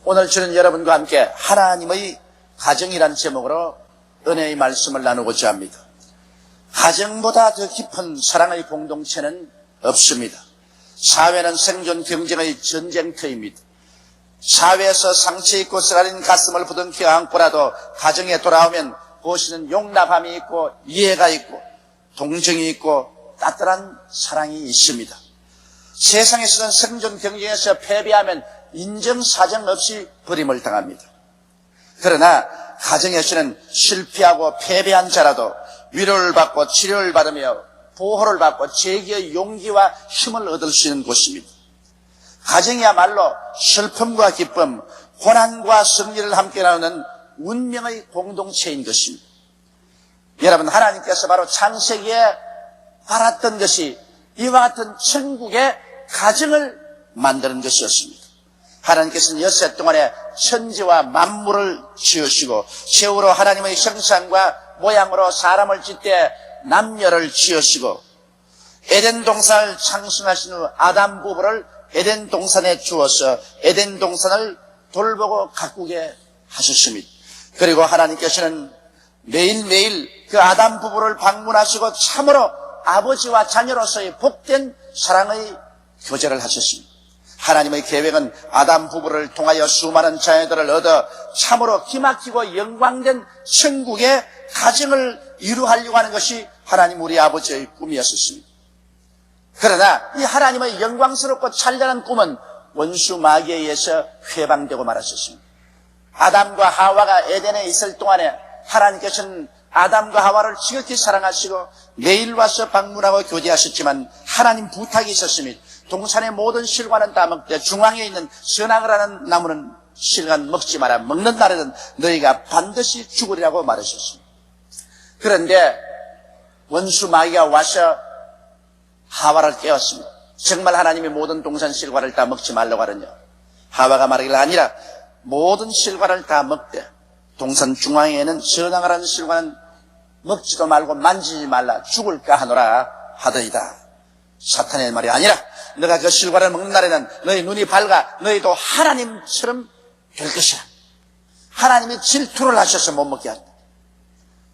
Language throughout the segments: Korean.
오늘 저는 여러분과 함께 하나님의 가정이라는 제목으로 은혜의 말씀을 나누고자 합니다. 가정보다 더 깊은 사랑의 공동체는 없습니다. 사회는 생존 경쟁의 전쟁터입니다. 사회에서 상처 있고 쓰라린 가슴을 부둥켜 안고라도 가정에 돌아오면 그곳에는 용납함이 있고 이해가 있고 동정이 있고 따뜻한 사랑이 있습니다. 세상에서는 생존 경쟁에서 패배하면 인정사정 없이 버림을 당합니다. 그러나 가정에서는 실패하고 패배한 자라도 위로를 받고 치료를 받으며 보호를 받고 재기의 용기와 힘을 얻을 수 있는 곳입니다. 가정이야말로 슬픔과 기쁨, 고난과 승리를 함께 나누는 운명의 공동체인 것입니다. 여러분, 하나님께서 바로 창세기에 바랐던 것이 이와 같은 천국의 가정을 만드는 것이었습니다. 하나님께서는 엿새 동안에 천지와 만물을 지으시고 최후로 하나님의 형상과 모양으로 사람을 짓되 남녀를 지으시고 에덴 동산을 창성하신 후 아담 부부를 에덴 동산에 주어서 에덴 동산을 돌보고 가꾸게 하셨습니다. 그리고 하나님께서는 매일매일 그 아담 부부를 방문하시고 참으로 아버지와 자녀로서의 복된 사랑의 교제를 하셨습니다. 하나님의 계획은 아담 부부를 통하여 수많은 자녀들을 얻어 참으로 기막히고 영광된 천국의 가정을 이루하려고 하는 것이 하나님 우리 아버지의 꿈이었습니다. 그러나 이 하나님의 영광스럽고 찬란한 꿈은 원수 마귀에 의해서 회방되고 말았습니다. 아담과 하와가 에덴에 있을 동안에 하나님께서는 아담과 하와를 지극히 사랑하시고 매일 와서 방문하고 교제하셨지만 하나님 부탁이 있었습니다. 동산의 모든 실과는 다 먹되 중앙에 있는 선악을 하는 나무는 실간 먹지 마라. 먹는 날에는 너희가 반드시 죽으리라고 말하셨습니다. 그런데 원수 마귀가 와서 하와를 깨웠습니다. 정말 하나님이 모든 동산 실과를 다 먹지 말라고 하느냐. 하와가 말하기를 아니라 모든 실과를 다 먹되 동산 중앙에는 선악을 하는 실과는 먹지도 말고 만지지 말라. 죽을까 하노라 하더이다. 사탄의 말이 아니라 너가 그 실과를 먹는 날에는 너희 눈이 밝아 너희도 하나님처럼 될 것이라. 하나님이 질투를 하셔서 못 먹게 한다.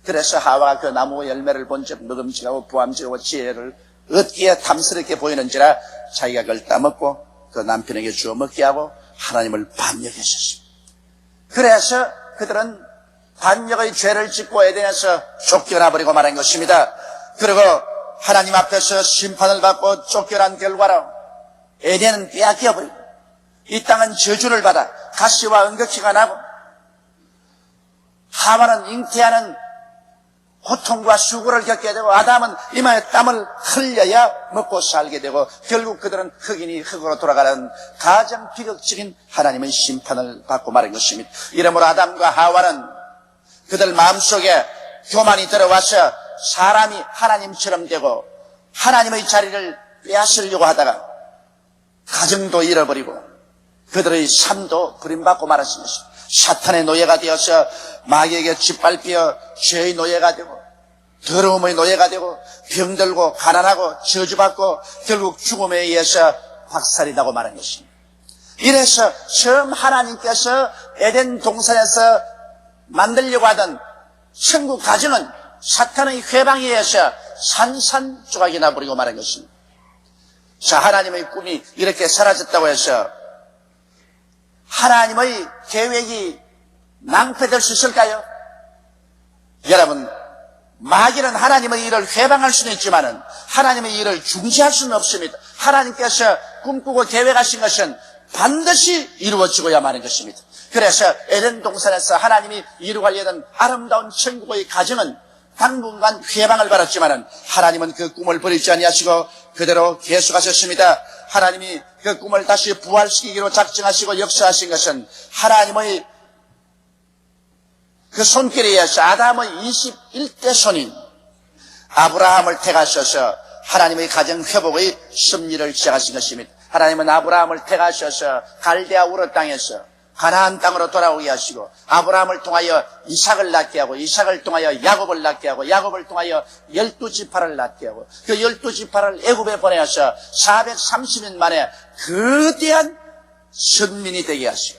그래서 하와가 그 나무 열매를 본즉 먹음직하고 부함직하고 지혜를 얻기에 탐스럽게 보이는지라 자기가 그걸 따먹고 그 남편에게 주어 먹게 하고 하나님을 반역했었습니다. 그래서 그들은 반역의 죄를 짓고 에덴에서 쫓겨나버리고 말한 것입니다. 그리고 하나님 앞에서 심판을 받고 쫓겨난 결과로 에덴은 빼앗겨버리고 이 땅은 저주를 받아 가시와 응격기가 나고 하와는 잉태하는 고통과 수고를 겪게 되고 아담은 이마에 땀을 흘려야 먹고 살게 되고 결국 그들은 흑인이 흑으로 돌아가는 가장 비극적인 하나님의 심판을 받고 말한 것입니다. 이러므로 아담과 하와는 그들 마음속에 교만이 들어와서 사람이 하나님처럼 되고 하나님의 자리를 빼앗으려고 하다가 가정도 잃어버리고 그들의 삶도 버림받고 말았습니다. 사탄의 노예가 되어서 마귀에게 짓밟혀 죄의 노예가 되고 더러움의 노예가 되고 병들고 가난하고 저주받고 결국 죽음에 의해서 박살이 나고 마는 것입니다. 이래서 처음 하나님께서 에덴 동산에서 만들려고 하던 천국 가정은 사탄의 회방에 의해서 산산조각이 나버리고 말한 것입니다. 자, 하나님의 꿈이 이렇게 사라졌다고 해서 하나님의 계획이 낭패될 수 있을까요? 여러분, 마귀는 하나님의 일을 회방할 수는 있지만 하나님의 일을 중지할 수는 없습니다. 하나님께서 꿈꾸고 계획하신 것은 반드시 이루어지고야 마는 것입니다. 그래서 에덴 동산에서 하나님이 이루가려던 아름다운 천국의 가정은 당분간 회방을 받았지만 하나님은 그 꿈을 버리지 아니하시고 그대로 계속하셨습니다. 하나님이 그 꿈을 다시 부활시키기로 작정하시고 역사하신 것은 하나님의 그 손길에 의해서 아담의 21대 손인 아브라함을 택하셔서 하나님의 가정 회복의 섭리를 시작하신 것입니다. 하나님은 아브라함을 택하셔서 갈대아 우르 땅에서 가나안 땅으로 돌아오게 하시고 아브라함을 통하여 이삭을 낳게 하고 이삭을 통하여 야곱을 낳게 하고 야곱을 통하여 12지파를 낳게 하고 그 12지파를 애굽에 보내어서 430년 만에 거대한 선민이 되게 하시고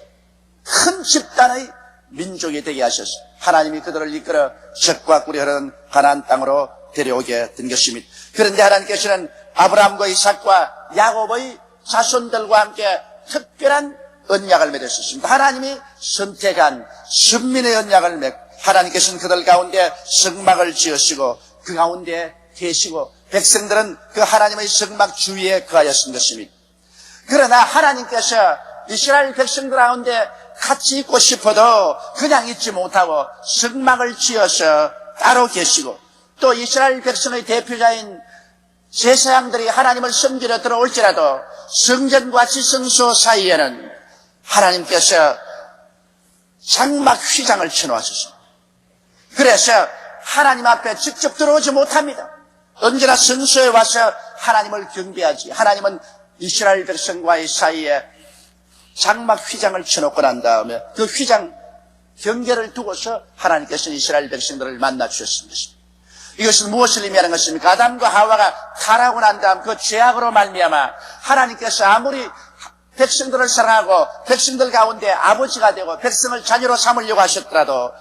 큰 집단의 민족이 되게 하셔서 하나님이 그들을 이끌어 젖과 꿀이 흐르는 가나안 땅으로 데려오게 된 것입니다. 그런데 하나님께서는 아브라함과 이삭과 야곱의 자손들과 함께 특별한 언약을 맺으셨습니다. 하나님이 선택한 선민의 언약을 맺고 하나님께서는 그들 가운데 성막을 지으시고 그 가운데 계시고 백성들은 그 하나님의 성막 주위에 거하였던 것입니다. 그러나 하나님께서 이스라엘 백성들 가운데 같이 있고 싶어도 그냥 있지 못하고 성막을 지어서 따로 계시고 또 이스라엘 백성의 대표자인 제사장들이 하나님을 섬기러 들어올지라도 성전과 지성소 사이에는 하나님께서 장막 휘장을 쳐놓으셨습니다. 그래서 하나님 앞에 직접 들어오지 못합니다. 언제나 성소에 와서 하나님을 경배하지. 하나님은 이스라엘 백성과의 사이에 장막 휘장을 쳐놓고 난 다음에 그 휘장 경계를 두고서 하나님께서는 이스라엘 백성들을 만나 주셨습니다. 이것은 무엇을 의미하는 것입니까? 아담과 하와가 타락하고 난 다음 그 죄악으로 말미암아 하나님께서 아무리 백성들을 사랑하고 백성들 가운데 아버지가 되고 백성을 자녀로 삼으려고 하셨더라도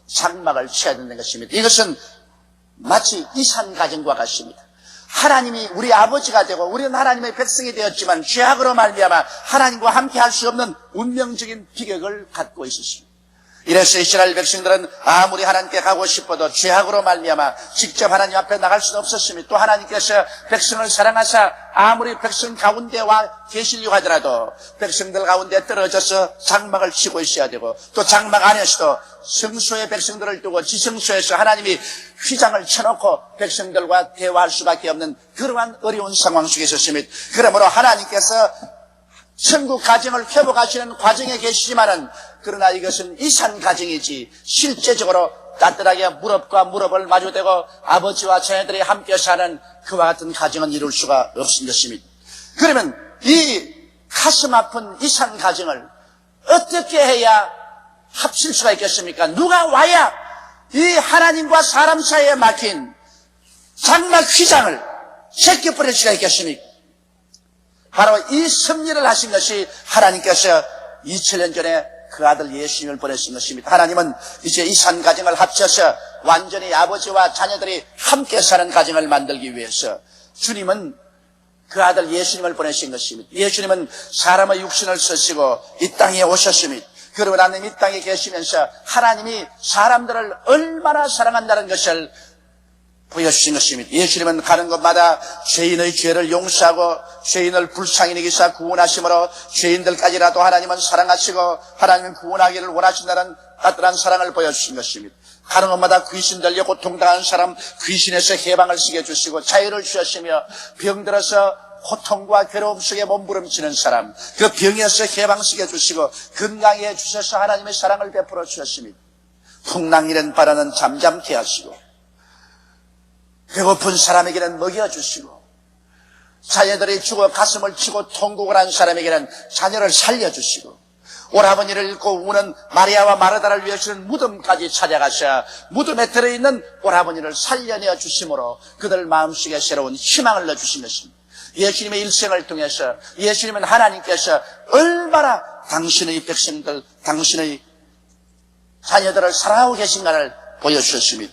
장막을 쳐야 된다는 것입니다. 이것은 마치 이산 가정과 같습니다. 하나님이 우리 아버지가 되고 우리는 하나님의 백성이 되었지만 죄악으로 말미암아 하나님과 함께 할 수 없는 운명적인 비극을 갖고 있었습니다. 이래서 이스라엘 백성들은 아무리 하나님께 가고 싶어도 죄악으로 말미암아 직접 하나님 앞에 나갈 수는 없었습니다. 또 하나님께서 백성을 사랑하사 아무리 백성 가운데 와 계시려고 하더라도 백성들 가운데 떨어져서 장막을 치고 있어야 되고 또 장막 안에서도 성소의 백성들을 두고 지성소에서 하나님이 휘장을 쳐놓고 백성들과 대화할 수밖에 없는 그러한 어려운 상황 속에 있었습니다. 그러므로 하나님께서 천국 가정을 회복하시는 과정에 계시지만은 그러나 이것은 이산 가정이지 실제적으로 따뜻하게 무릎과 무릎을 마주대고 아버지와 자녀들이 함께 사는 그와 같은 가정은 이룰 수가 없는 것입니다. 그러면 이 가슴 아픈 이산 가정을 어떻게 해야 합칠 수가 있겠습니까? 누가 와야 이 하나님과 사람 사이에 막힌 장막 휘장을 제껴버릴 수가 있겠습니까? 바로 이 섭리를 하신 것이 하나님께서 2000년 전에 그 아들 예수님을 보내신 것입니다. 하나님은 이제 이 산 가정을 합쳐서 완전히 아버지와 자녀들이 함께 사는 가정을 만들기 위해서 주님은 그 아들 예수님을 보내신 것입니다. 예수님은 사람의 육신을 쓰시고 이 땅에 오셨습니다. 그리고 나는 이 땅에 계시면서 하나님이 사람들을 얼마나 사랑한다는 것을 보여주신 것입니다. 예수님은 가는 곳마다 죄인의 죄를 용서하고 죄인을 불쌍히 여기사 구원하심으로 죄인들까지라도 하나님은 사랑하시고 하나님은 구원하기를 원하신다는 따뜻한 사랑을 보여주신 것입니다. 가는 곳마다 귀신 들려 고통당하는 사람 귀신에서 해방을 시켜 주시고 자유를 주셨으며 병들어서 고통과 괴로움 속에 몸부림치는 사람 그 병에서 해방시켜 주시고 건강해 해 주셔서 하나님의 사랑을 베풀어 주셨습니다. 풍랑이는 바라는 잠잠케 하시고 배고픈 사람에게는 먹여주시고 자녀들이 죽어 가슴을 치고 통곡을 한 사람에게는 자녀를 살려주시고 오라버니를 잃고 우는 마리아와 마르다를 위해서는 무덤까지 찾아가셔 무덤에 들어있는 오라버니를 살려내어 주심으로 그들 마음속에 새로운 희망을 넣어주신 것입니다. 예수님의 일생을 통해서 예수님은 하나님께서 얼마나 당신의 백성들 당신의 자녀들을 사랑하고 계신가를 보여주셨습니다.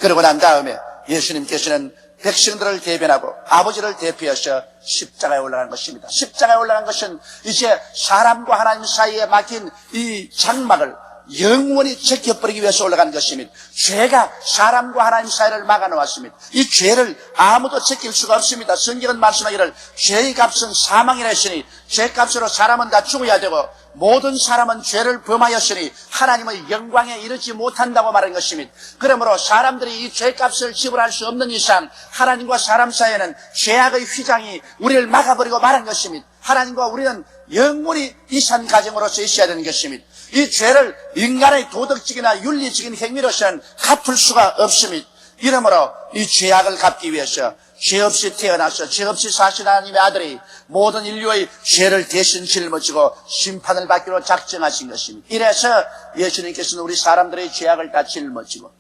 그러고 난 다음에 예수님께서는 백성들을 대변하고 아버지를 대표하셔 십자가에 올라간 것입니다. 십자가에 올라간 것은 이제 사람과 하나님 사이에 막힌 이 장막을 영원히 제껴버리기 위해서 올라간 것입니다. 죄가 사람과 하나님 사이를 막아놓았습니다. 이 죄를 아무도 제낄 수가 없습니다. 성경은 말씀하기를 죄의 값은 사망이라 했으니 죄값으로 사람은 다 죽어야 되고 모든 사람은 죄를 범하였으니 하나님의 영광에 이르지 못한다고 말한 것입니다. 그러므로 사람들이 이 죄값을 지불할 수 없는 이상 하나님과 사람 사이에는 죄악의 휘장이 우리를 막아버리고 말한 것입니다. 하나님과 우리는 영원히 이산 가정으로서 있어야 되는 것입니다. 이 죄를 인간의 도덕적이나 윤리적인 행위로서는 갚을 수가 없습니다. 이러므로 이 죄악을 갚기 위해서 죄 없이 태어나서 죄 없이 사신 하나님의 아들이 모든 인류의 죄를 대신 짊어지고 심판을 받기로 작정하신 것입니다. 이래서 예수님께서는 우리 사람들의 죄악을 다 짊어지고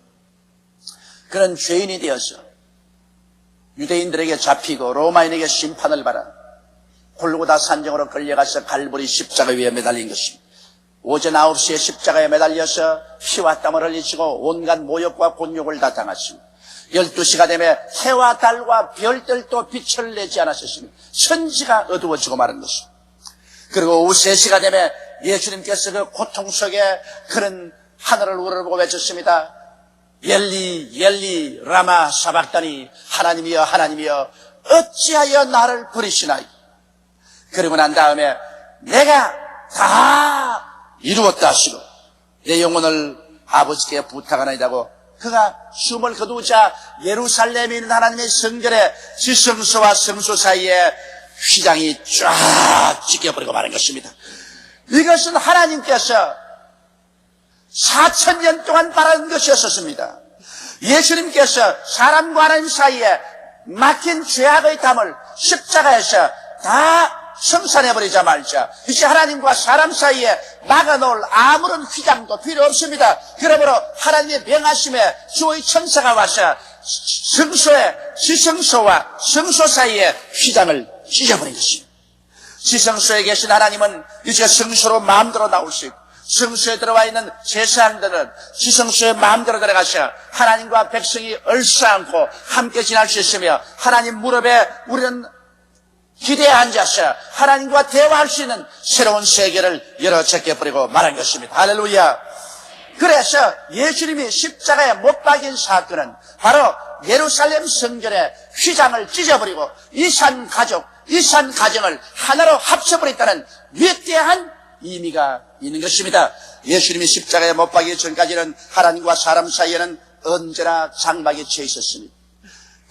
그런 죄인이 되어서 유대인들에게 잡히고 로마인에게 심판을 받아 골고다 산정으로 끌려가서 갈보리 십자가 위에 매달린 것입니다. 오전 9시에 십자가에 매달려서 피와 땀을 흘리시고 온갖 모욕과 곤욕을 다 당하시고 12시가 되면 해와 달과 별들도 빛을 내지 않으셨으며 천지가 어두워지고 마는 것입니다. 그리고 오후 3시가 되면 예수님께서 그 고통 속에 그런 하늘을 우러보고 외쳤습니다. 엘리 엘리 라마 사박다니, 하나님이여 하나님이여 어찌하여 나를 버리시나이까. 그리고 난 다음에 내가 다 이루었다 하시고 내 영혼을 아버지께 부탁하나이다고 그가 숨을 거두자 예루살렘에 있는 하나님의 성전의 지성소와 성소 사이에 휘장이 쫙 찢겨버리고 마는 것입니다. 이것은 하나님께서 4000년 동안 바라는 것이었습니다. 예수님께서 사람과 하나님 사이에 막힌 죄악의 담을 십자가에서 다 성산해버리자 말자 이제 하나님과 사람 사이에 막아놓을 아무런 휘장도 필요 없습니다. 그러므로 하나님의 명하심에 주의 천사가 와서 성소의 지성소와 성소 사이에 휘장을 찢어버린 것입니다. 지성소에 계신 하나님은 이제 성소로 마음대로 나올 수 있고 성소에 들어와 있는 제사장들은 지성소에 마음대로 들어가서 하나님과 백성이 얼싸안고 함께 지날 수 있으며 하나님 무릎에 우리는 기대에 앉아서 하나님과 대화할 수 있는 새로운 세계를 열어 제껴버리고 말한 것입니다. 할렐루야. 그래서 예수님이 십자가에 못 박인 사건은 바로 예루살렘 성전의 휘장을 찢어버리고 이산 가족, 이산 가정을 하나로 합쳐버렸다는 위대한 의미가 있는 것입니다. 예수님이 십자가에 못 박이기 전까지는 하나님과 사람 사이에는 언제나 장막이 채 있었습니다.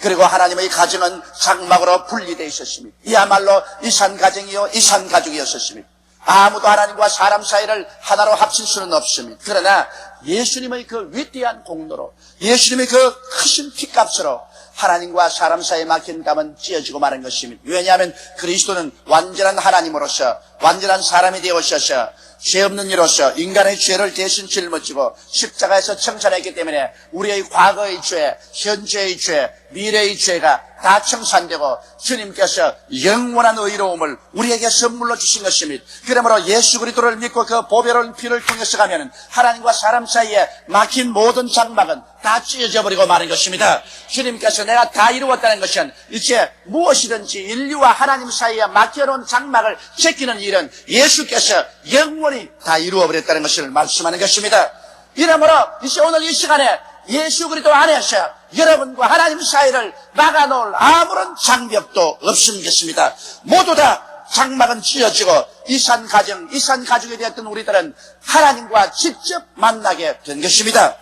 그리고 하나님의 가정은 장막으로 분리되어 있었습니다. 이야말로 이산 가정이요 이산 가족이었습니다. 아무도 하나님과 사람 사이를 하나로 합칠 수는 없습니다. 그러나 예수님의 그 위대한 공로로 예수님의 그 크신 피값으로 하나님과 사람 사이에 막힌 담은 찢어지고 마는 것입니다. 왜냐하면 그리스도는 완전한 하나님으로서 완전한 사람이 되어오셔서 죄 없는 이로서 인간의 죄를 대신 짊어지고 십자가에서 청산했기 때문에 우리의 과거의 죄, 현재의 죄, 미래의 죄가 다 청산되고 주님께서 영원한 의로움을 우리에게 선물로 주신 것입니다. 그러므로 예수 그리스도를 믿고 그 보배로운 피를 통해서 가면 하나님과 사람 사이에 막힌 모든 장막은 다 찢어져 버리고 마는 것입니다. 주님께서 내가 다 이루었다는 것은 이제 무엇이든지 인류와 하나님 사이에 막혀놓은 장막을 제끼는 일은 예수께서 영원히 다 이루어버렸다는 것을 말씀하는 것입니다. 이러므로 이제 오늘 이 시간에 예수 그리스도 안에서 여러분과 하나님 사이를 막아놓을 아무런 장벽도 없습니다. 모두 다 장막은 찢어지고 이산 가정, 이산 가족이 되었던 우리들은 하나님과 직접 만나게 된 것입니다.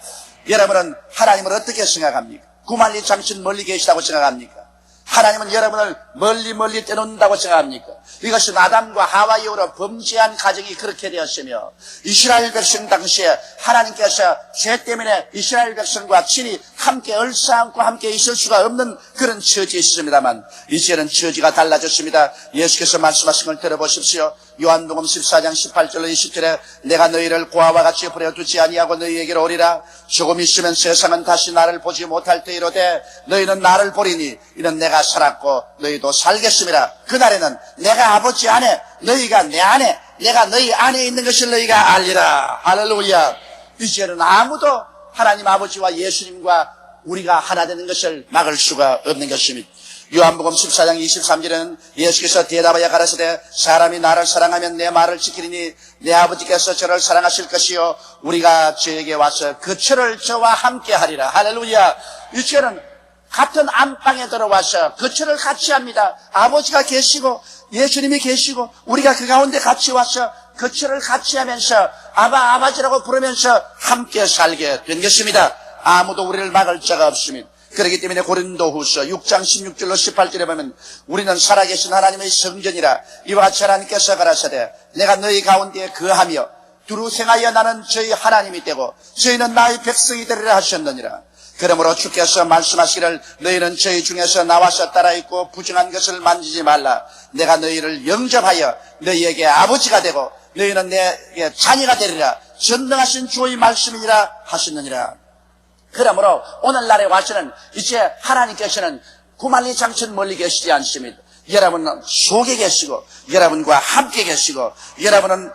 여러분은 하나님을 어떻게 생각합니까? 구만리 장신 멀리 계시다고 생각합니까? 하나님은 여러분을 멀리 떼놓는다고 생각합니까? 이것은 아담과 하와 이후로 범죄한 가정이 그렇게 되었으며 이스라엘 백성 당시에 하나님께서 죄 때문에 이스라엘 백성과 친히 함께 얼싸안고 함께 있을 수가 없는 그런 처지에 있습니다만 이제는 처지가 달라졌습니다. 예수께서 말씀하신 걸 들어보십시오. 요한복음 14장 18절로 20절에 내가 너희를 고아와 같이 버려두지 아니하고 너희에게로 오리라. 조금 있으면 세상은 다시 나를 보지 못할 때이로되 너희는 나를 보리니 이는 내가 살았고 너희도 살겠음이라. 그날에는 내가 아버지 안에 너희가 내 안에 내가 너희 안에 있는 것을 너희가 알리라. 할렐루야. 이제는 아무도 하나님 아버지와 예수님과 우리가 하나 되는 것을 막을 수가 없는 것입니다. 요한복음 14장 23절에는 예수께서 대답하여 가라사대 사람이 나를 사랑하면 내 말을 지키리니 내 아버지께서 저를 사랑하실 것이요 우리가 저에게 와서 그 철을 저와 함께 하리라. 할렐루야. 이제는 같은 안방에 들어와서 그 철을 같이 합니다. 아버지가 계시고 예수님이 계시고 우리가 그 가운데 같이 와서 그 철을 같이 하면서 아바 아버지라고 부르면서 함께 살게 된 것입니다. 아무도 우리를 막을 자가 없습니다. 그렇기 때문에 고린도후서 6장 16절로 18절에 보면 우리는 살아계신 하나님의 성전이라 이와 같이 하나님께서 가라사대 내가 너희 가운데 거하며 두루 생하여 나는 저희 하나님이 되고 저희는 나의 백성이 되리라 하셨느니라. 그러므로 주께서 말씀하시기를 너희는 저희 중에서 나와서 따라있고 부정한 것을 만지지 말라. 내가 너희를 영접하여 너희에게 아버지가 되고 너희는 내게 자녀가 되리라. 전능하신 주의 말씀이니라 하셨느니라. 그러므로 오늘날에 와서는 이제 하나님께서는 구만리 장천 멀리 계시지 않습니다. 여러분은 속에 계시고 여러분과 함께 계시고 여러분은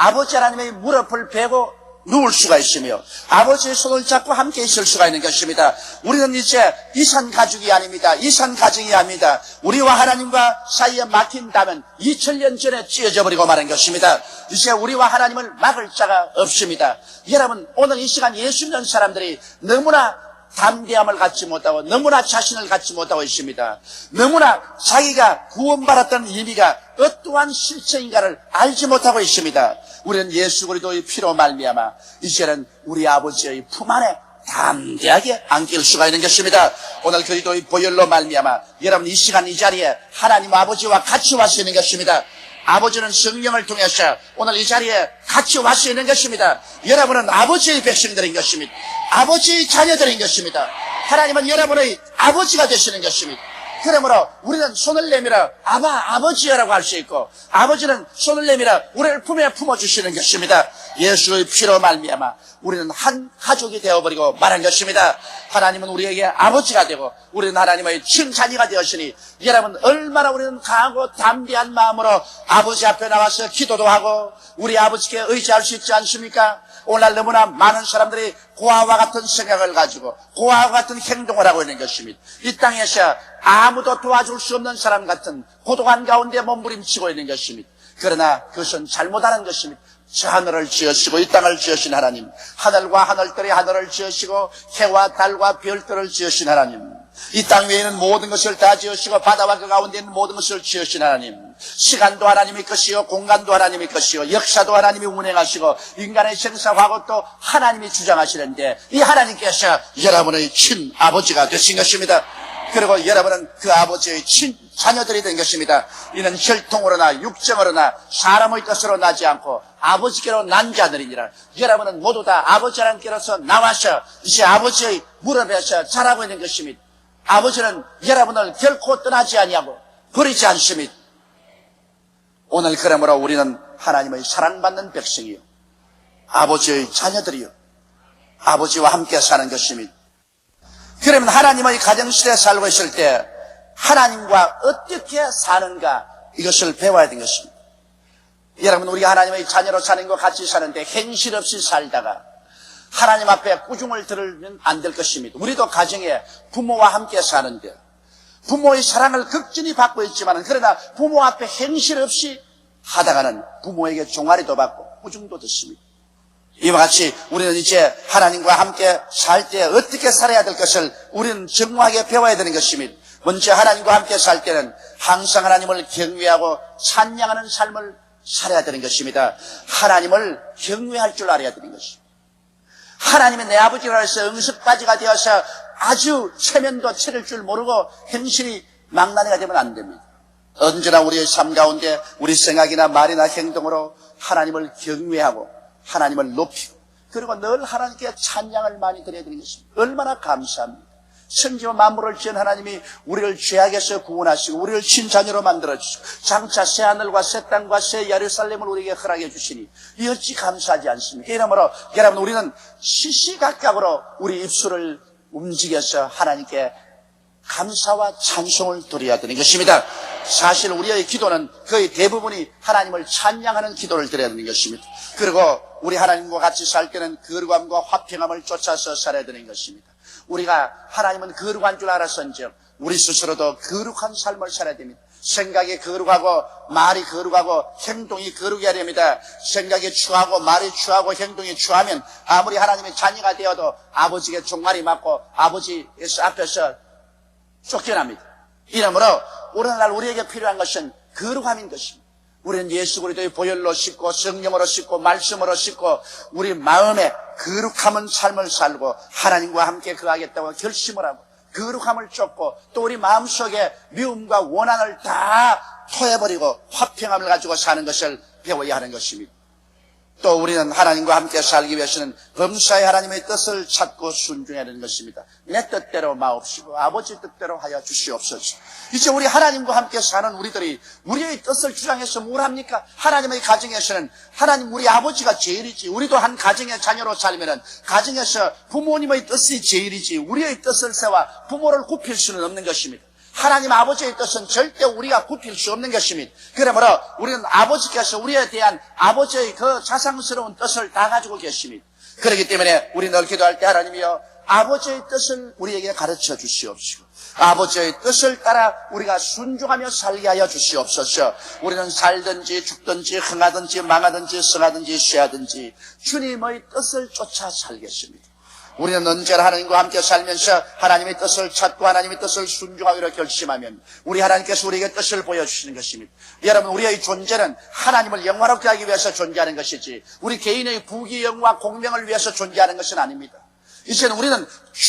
아버지 하나님의 무릎을 베고 누울 수가 있으며 아버지의 손을 잡고 함께 있을 수가 있는 것입니다. 우리는 이제 이산 가족이 아닙니다. 이산 가정이 아닙니다. 우리와 하나님과 사이에 막힌다면 2000년 전에 찢어져 버리고 마는 것입니다. 이제 우리와 하나님을 막을 자가 없습니다. 여러분, 오늘 이 시간 예수 믿는 사람들이 너무나 담대함을 갖지 못하고 너무나 자신을 갖지 못하고 있습니다. 너무나 자기가 구원받았다는 의미가 어떠한 실체인가를 알지 못하고 있습니다. 우리는 예수 그리스도의 피로 말미암아 이제는 우리 아버지의 품 안에 담대하게 안길 수가 있는 것입니다. 오늘 그리스도의 보혈로 말미암아 여러분 이 시간 이 자리에 하나님 아버지와 같이 와 수 있는 것입니다. 아버지는 성령을 통해서 오늘 이 자리에 같이 와 수 있는 것입니다. 여러분은 아버지의 백성들인 것입니다. 아버지의 자녀들인 것입니다. 하나님은 여러분의 아버지가 되시는 것입니다. 그러므로 우리는 손을 내밀어 아버지여라고 할 수 있고 아버지는 손을 내밀어 우리를 품에 품어주시는 것입니다. 예수의 피로 말미암아 우리는 한 가족이 되어버리고 말한 것입니다. 하나님은 우리에게 아버지가 되고 우리는 하나님의 친자녀가 되었으니 여러분 얼마나 우리는 강하고 담대한 마음으로 아버지 앞에 나와서 기도도 하고 우리 아버지께 의지할 수 있지 않습니까? 오늘날 너무나 많은 사람들이 고아와 같은 생각을 가지고 고아와 같은 행동을 하고 있는 것입니다. 이 땅에서 아무도 도와줄 수 없는 사람 같은 고독한 가운데 몸부림치고 있는 것입니다. 그러나 그것은 잘못하는 것입니다. 저 하늘을 지으시고 이 땅을 지으신 하나님, 하늘과 하늘들의 하늘을 지으시고 해와 달과 별들을 지으신 하나님, 이 땅 위에 있는 모든 것을 다 지으시고 바다와 그 가운데 있는 모든 것을 지으신 하나님, 시간도 하나님의 것이요 공간도 하나님의 것이요 역사도 하나님이 운행하시고 인간의 생사화고 또 하나님이 주장하시는데 이 하나님께서 여러분의 친아버지가 되신 것입니다. 그리고 여러분은 그 아버지의 자녀들이 된 것입니다. 이는 혈통으로나 육정으로나 사람의 뜻으로 나지 않고 아버지께로 난 자들이니라. 여러분은 모두 다 아버지 하나님께로서 나와서 이제 아버지의 무릎에서 자라고 있는 것입니다. 아버지는 여러분을 결코 떠나지 아니하고 버리지 않습니다. 오늘 그러므로 우리는 하나님의 사랑받는 백성이요 아버지의 자녀들이요 아버지와 함께 사는 것입니다. 그러면 하나님의 가정시대에 살고 있을 때 하나님과 어떻게 사는가 이것을 배워야 되는 것입니다. 여러분 우리가 하나님의 자녀로 사는 것 같이 사는데 행실 없이 살다가 하나님 앞에 꾸중을 들으면 안 될 것입니다. 우리도 가정에 부모와 함께 사는데 부모의 사랑을 극진히 받고 있지만 그러나 부모 앞에 행실 없이 하다가는 부모에게 종아리도 받고 꾸중도 듣습니다. 이와 같이 우리는 이제 하나님과 함께 살 때 어떻게 살아야 될 것을 우리는 정확하게 배워야 되는 것입니다. 먼저 하나님과 함께 살 때는 항상 하나님을 경외하고 찬양하는 삶을 살아야 되는 것입니다. 하나님을 경외할 줄 알아야 되는 것입니다. 하나님이 내 아버지라 해서 응석바지가 되어서 아주 체면도 차릴 줄 모르고 행실이 망나니가 되면 안 됩니다. 언제나 우리의 삶 가운데 우리 생각이나 말이나 행동으로 하나님을 경외하고 하나님을 높이고 그리고 늘 하나님께 찬양을 많이 드려야 되는 것입니다. 얼마나 감사합니다. 천지와 만물을 지은 하나님이 우리를 죄악에서 구원하시고 우리를 친자녀로 만들어주시고 장차 새 하늘과 새 땅과 새 예루살렘을 우리에게 허락해 주시니 이 어찌 감사하지 않습니까? 이러므로 여러분 우리는 시시각각으로 우리 입술을 움직여서 하나님께 감사와 찬송을 드려야 되는 것입니다. 사실 우리의 기도는 거의 대부분이 하나님을 찬양하는 기도를 드려야 되는 것입니다. 그리고 우리 하나님과 같이 살 때는 거룩함과 화평함을 쫓아서 살아야 되는 것입니다. 우리가 하나님은 거룩한 줄 알았은즉 우리 스스로도 거룩한 삶을 살아야 됩니다. 생각이 거룩하고 말이 거룩하고 행동이 거룩해야 됩니다. 생각이 추하고 말이 추하고 행동이 추하면 아무리 하나님의 자녀가 되어도 아버지에게 종말이 맞고 아버지 앞에서 쫓겨납니다. 이러므로 오늘날 우리에게 필요한 것은 거룩함인 것입니다. 우리는 예수 그리스도의 보혈로 씻고 성령으로 씻고 말씀으로 씻고 우리 마음에 거룩함은 삶을 살고 하나님과 함께 거하겠다고 결심을 하고 거룩함을 쫓고 또 우리 마음속에 미움과 원한을 다 토해버리고 화평함을 가지고 사는 것을 배워야 하는 것입니다. 또 우리는 하나님과 함께 살기 위해서는 범사의 하나님의 뜻을 찾고 순종해야 하는 것입니다. 내 뜻대로 마옵시고 아버지 뜻대로 하여 주시옵소서. 이제 우리 하나님과 함께 사는 우리들이 우리의 뜻을 주장해서 뭘 합니까? 하나님의 가정에서는 하나님 우리 아버지가 제일이지. 우리도 한 가정의 자녀로 살면은 가정에서 부모님의 뜻이 제일이지. 우리의 뜻을 세워 부모를 굽힐 수는 없는 것입니다. 하나님 아버지의 뜻은 절대 우리가 굽힐 수 없는 것입니다. 그러므로 우리는 아버지께서 우리에 대한 아버지의 그 자상스러운 뜻을 다 가지고 계십니다. 그렇기 때문에 우리 늘 기도할 때 하나님이여 아버지의 뜻을 우리에게 가르쳐 주시옵시고 아버지의 뜻을 따라 우리가 순종하며 살게 하여 주시옵소서. 우리는 살든지 죽든지 흥하든지 망하든지 성하든지 쇠하든지 주님의 뜻을 쫓아 살겠습니다. 우리는 언제나 하나님과 함께 살면서 하나님의 뜻을 찾고 하나님의 뜻을 순종하기로 결심하면 우리 하나님께서 우리에게 뜻을 보여주시는 것입니다. 여러분, 우리의 존재는 하나님을 영화롭게 하기 위해서 존재하는 것이지 우리 개인의 부귀 영화 공명을 위해서 존재하는 것은 아닙니다. 이제는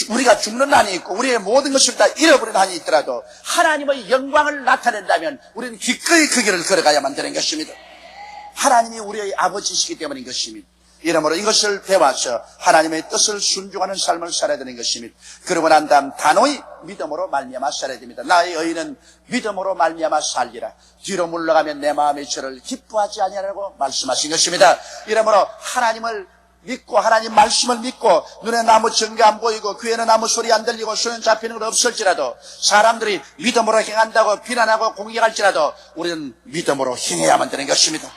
우리가 죽는 한이 있고 우리의 모든 것을 다 잃어버린 한이 있더라도 하나님의 영광을 나타낸다면 우리는 기꺼이 그 길을 걸어가야만 되는 것입니다. 하나님이 우리의 아버지시기 때문인 것입니다. 이러므로 이것을 배워서 하나님의 뜻을 순종하는 삶을 살아야 되는 것입니다. 그러고 난 다음 단호히 믿음으로 말미암아 살아야 됩니다. 나의 의인은 믿음으로 말미암아 살리라. 뒤로 물러가면 내 마음의 죄를 기뻐하지 아니하라고 말씀하신 것입니다. 이러므로 하나님을 믿고 하나님 말씀을 믿고 눈에 아무 증거 안 보이고 귀에는 아무 소리 안 들리고 손에 잡히는 것 없을지라도 사람들이 믿음으로 행한다고 비난하고 공격할지라도 우리는 믿음으로 행해야만 되는 것입니다.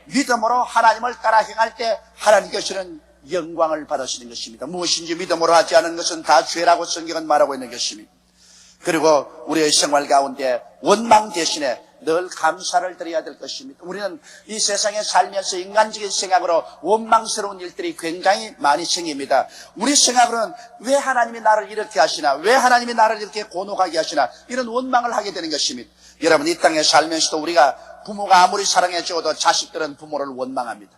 믿음으로 하나님을 따라 행할 때 하나님께서는 영광을 받으시는 것입니다. 무엇인지 믿음으로 하지 않은 것은 다 죄라고 성경은 말하고 있는 것입니다. 그리고 우리의 생활 가운데 원망 대신에 늘 감사를 드려야 될 것입니다. 우리는 이 세상에 살면서 인간적인 생각으로 원망스러운 일들이 굉장히 많이 생깁니다. 우리 생각으로는 왜 하나님이 나를 이렇게 하시나, 왜 하나님이 나를 이렇게 곤혹하게 하시나, 이런 원망을 하게 되는 것입니다. 여러분, 이 땅에 살면서도 우리가 부모가 아무리 사랑해 주어도 자식들은 부모를 원망합니다.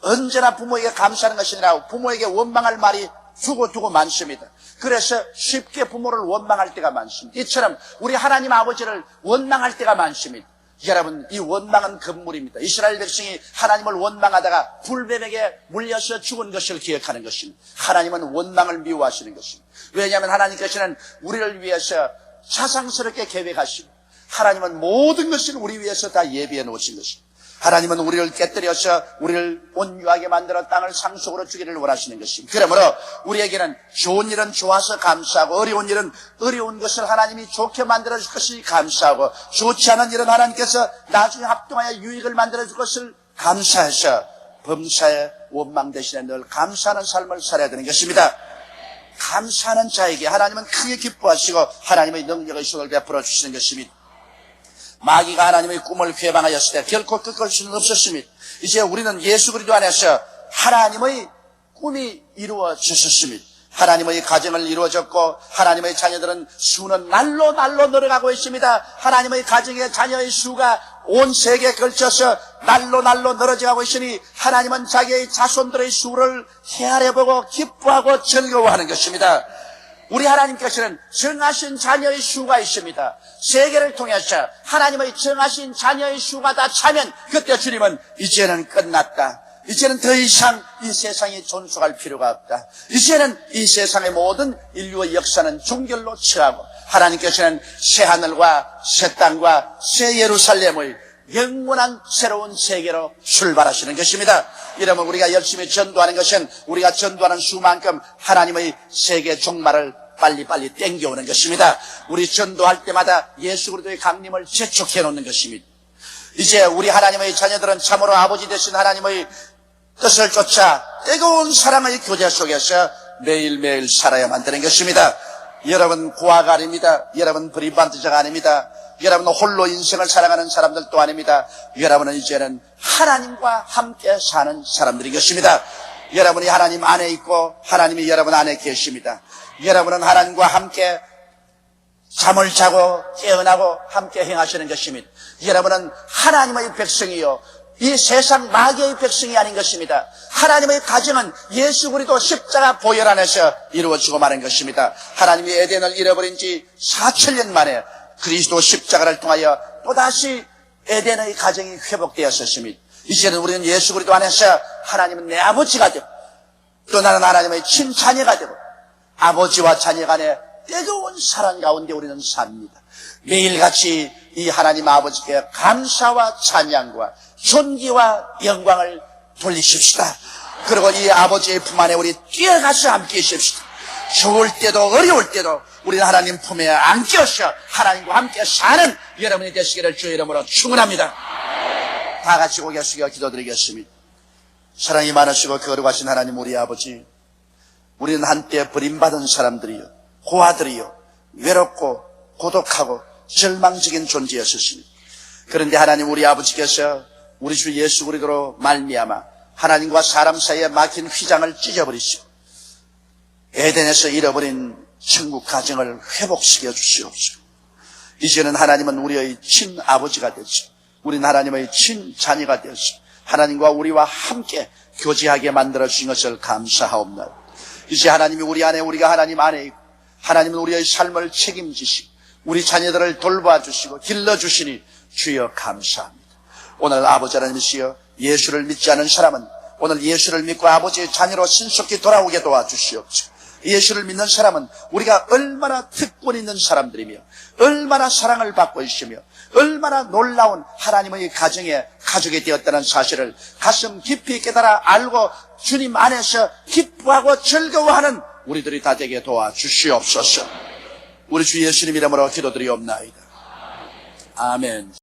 언제나 부모에게 감사하는 것이 아니라 부모에게 원망할 말이 두고 많습니다. 그래서 쉽게 부모를 원망할 때가 많습니다. 이처럼 우리 하나님 아버지를 원망할 때가 많습니다. 여러분, 이 원망은 금물입니다. 이스라엘 백성이 하나님을 원망하다가 불뱀에게 물려서 죽은 것을 기억하는 것입니다. 하나님은 원망을 미워하시는 것입니다. 왜냐하면 하나님께서는 우리를 위해서 사상스럽게 계획하시고 하나님은 모든 것을 우리 위해서 다 예비해 놓으신 것입니다. 하나님은 우리를 깨뜨려서 우리를 온유하게 만들어 땅을 상속으로 주기를 원하시는 것입니다. 그러므로 우리에게는 좋은 일은 좋아서 감사하고 어려운 일은 어려운 것을 하나님이 좋게 만들어줄 것이 감사하고 좋지 않은 일은 하나님께서 나중에 합동하여 유익을 만들어줄 것을 감사해서 범사에 원망 대신에 늘 감사하는 삶을 살아야 되는 것입니다. 감사하는 자에게 하나님은 크게 기뻐하시고 하나님의 능력의 손을 베풀어 주시는 것입니다. 마귀가 하나님의 꿈을 회방하였을 때 결코 꺾을 수는 없었습니다. 이제 우리는 예수 그리스도 안에서 하나님의 꿈이 이루어졌습니다. 하나님의 가정을 이루어졌고 하나님의 자녀들은 수는 날로 늘어가고 있습니다. 하나님의 가정의 자녀의 수가 온 세계에 걸쳐서 날로 늘어져가고 있으니 하나님은 자기의 자손들의 수를 헤아려보고 기뻐하고 즐거워하는 것입니다. 우리 하나님께서는 정하신 자녀의 수가 있습니다. 세계를 통해서 하나님의 정하신 자녀의 수가 다 차면 그때 주님은 이제는 끝났다. 이제는 더 이상 이 세상에 존속할 필요가 없다. 이제는 이 세상의 모든 인류의 역사는 종결로 처하고 하나님께서는 새 하늘과 새 땅과 새 예루살렘의 영원한 새로운 세계로 출발하시는 것입니다. 이러면 우리가 열심히 전도하는 것은 우리가 전도하는 수만큼 하나님의 세계 종말을 빨리빨리 땡겨오는 것입니다. 우리 전도할 때마다 예수 그리스도의 강림을 재촉해 놓는 것입니다. 이제 우리 하나님의 자녀들은 참으로 아버지 되신 하나님의 뜻을 쫓아 뜨거운 사랑의 교제 속에서 매일매일 살아야만 되는 것입니다. 여러분 고아가 아닙니다. 여러분 브리반트자가 아닙니다. 여러분 홀로 인생을 살아가는 사람들도 아닙니다. 여러분은 이제는 하나님과 함께 사는 사람들인 것입니다. 여러분이 하나님 안에 있고 하나님이 여러분 안에 계십니다. 여러분은 하나님과 함께 잠을 자고 깨어나고 함께 행하시는 것입니다. 여러분은 하나님의 백성이요 이 세상 마귀의 백성이 아닌 것입니다. 하나님의 가정은 예수 그리스도 십자가 보혈 안에서 이루어지고 마는 것입니다. 하나님이 에덴을 잃어버린 지 4,000년 만에 그리스도 십자가를 통하여 또다시 에덴의 가정이 회복되었습니다. 이제는 우리는 예수 그리스도 안에서 하나님은 내 아버지가 되고 또 나는 하나님의 친자녀가 되고 아버지와 자녀 간의 뜨거운 사랑 가운데 우리는 삽니다. 매일같이 이 하나님 아버지께 감사와 찬양과 존귀와 영광을 돌리십시다. 그리고 이 아버지의 품 안에 우리 뛰어가서 함께 있읍시다. 좋을 때도 어려울 때도 우리는 하나님 품에 안겨서 하나님과 함께 사는 여러분이 되시기를 주의 이름으로 축원합니다. 다 같이 고개 숙여 기도드리겠습니다. 사랑이 많으시고 거룩하신 하나님 우리 아버지, 우리는 한때 버림받은 사람들이요, 고아들이요, 외롭고 고독하고 절망적인 존재였습니다. 그런데 하나님 우리 아버지께서 우리 주 예수 그리스도로 말미암아 하나님과 사람 사이에 막힌 휘장을 찢어버리시고 에덴에서 잃어버린 천국 가정을 회복시켜 주시옵소서. 이제는 하나님은 우리의 친아버지가 되시고 우리는 하나님의 친자녀가 되시고 하나님과 우리와 함께 교제하게 만들어 주신 것을 감사하옵나이다. 이제 하나님이 우리 안에, 우리가 하나님 안에 있고 하나님은 우리의 삶을 책임지시고 우리 자녀들을 돌봐주시고 길러주시니 주여 감사합니다. 오늘 아버지 하나님이시여 예수를 믿지 않은 사람은 오늘 예수를 믿고 아버지의 자녀로 신속히 돌아오게 도와주시옵소서. 예수를 믿는 사람은 우리가 얼마나 특권 있는 사람들이며 얼마나 사랑을 받고 있으며 얼마나 놀라운 하나님의 가족이 되었다는 사실을 가슴 깊이 깨달아 알고 주님 안에서 기뻐하고 즐거워하는 우리들이 다 되게 도와주시옵소서. 우리 주 예수님 이름으로 기도드리옵나이다. 아멘.